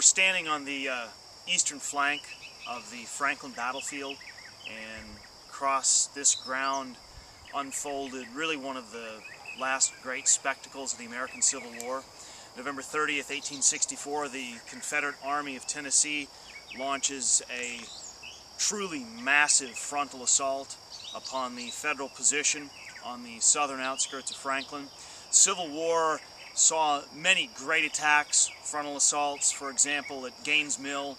We're standing on the eastern flank of the Franklin battlefield, and across this ground unfolded really one of the last great spectacles of the American Civil War. November 30th, 1864, the Confederate Army of Tennessee launches a truly massive frontal assault upon the Federal position on the southern outskirts of Franklin. The Civil War saw many great attacks, frontal assaults, for example, at Gaines Mill,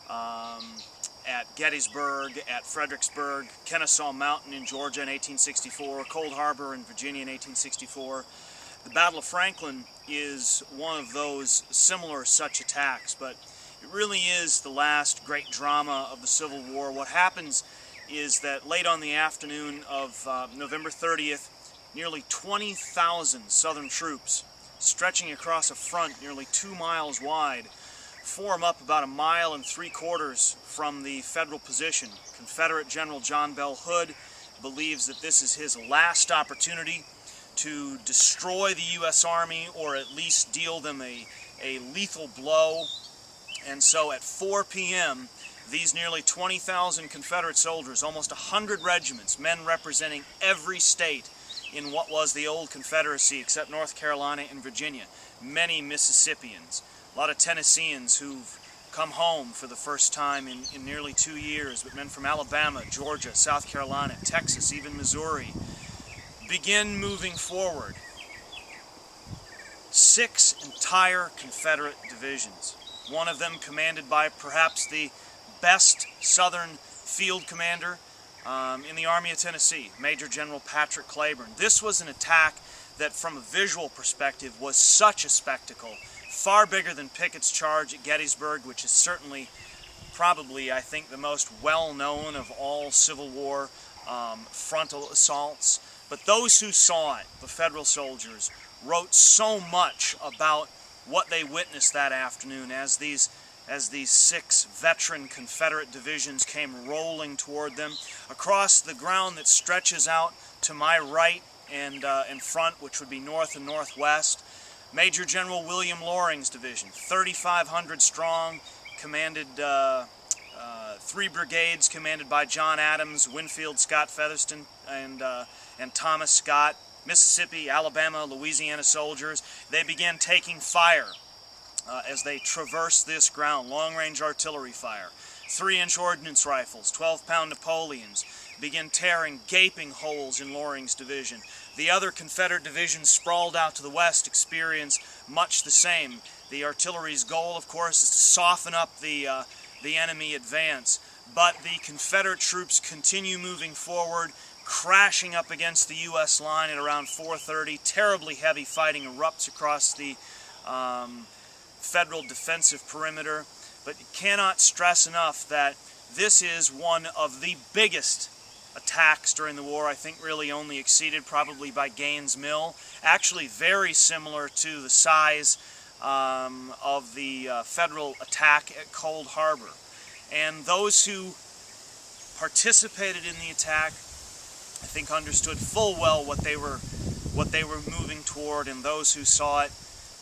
at Gettysburg, at Fredericksburg, Kennesaw Mountain in Georgia in 1864, Cold Harbor in Virginia in 1864. The Battle of Franklin is one of those similar such attacks, but it really is the last great drama of the Civil War. What happens is that late on the afternoon of November 30th, nearly 20,000 Southern troops, stretching across a front nearly 2 miles wide, form up about 1.75 miles from the Federal position. Confederate General John Bell Hood believes that this is his last opportunity to destroy the U.S. Army, or at least deal them a lethal blow. And so at 4 p.m., these nearly 20,000 Confederate soldiers, almost 100 regiments, men representing every state in what was the old Confederacy except North Carolina and Virginia, many Mississippians, a lot of Tennesseans who've come home for the first time in nearly 2 years, but men from Alabama, Georgia, South Carolina, Texas, even Missouri, begin moving forward. 6 entire Confederate divisions, one of them commanded by perhaps the best Southern field commander in the Army of Tennessee, Major General Patrick Cleburne. This was an attack that, from a visual perspective, was such a spectacle, far bigger than Pickett's charge at Gettysburg, which is certainly, probably, I think, the most well-known of all Civil War frontal assaults. But those who saw it, the Federal soldiers, wrote so much about what they witnessed that afternoon as these 6 veteran Confederate divisions came rolling toward them across the ground that stretches out to my right and front, which would be north and northwest. Major General William Loring's division, 3,500 strong, commanded 3 brigades commanded by John Adams, Winfield Scott Featherston, and Thomas Scott. Mississippi, Alabama, Louisiana soldiers, they began taking fire as they traversed this ground. Long-range artillery fire, 3-inch ordnance rifles, 12-pound Napoleons began tearing gaping holes in Loring's division. The other Confederate divisions sprawled out to the west experienced much the same. The artillery's goal, of course, is to soften up the enemy advance, but the Confederate troops continue moving forward, crashing up against the U.S. line at around 4:30. Terribly heavy fighting erupts across the Federal defensive perimeter, but you cannot stress enough that this is one of the biggest attacks during the war, I think really only exceeded probably by Gaines Mill, actually very similar to the size of the Federal attack at Cold Harbor. And those who participated in the attack, I think, understood full well what they were moving toward, and those who saw it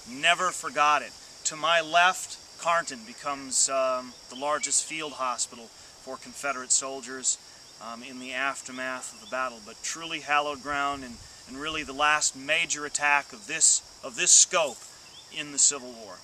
never forgot it. To my left, Carnton becomes the largest field hospital for Confederate soldiers in the aftermath of the battle, but truly hallowed ground and really the last major attack of this scope in the Civil War.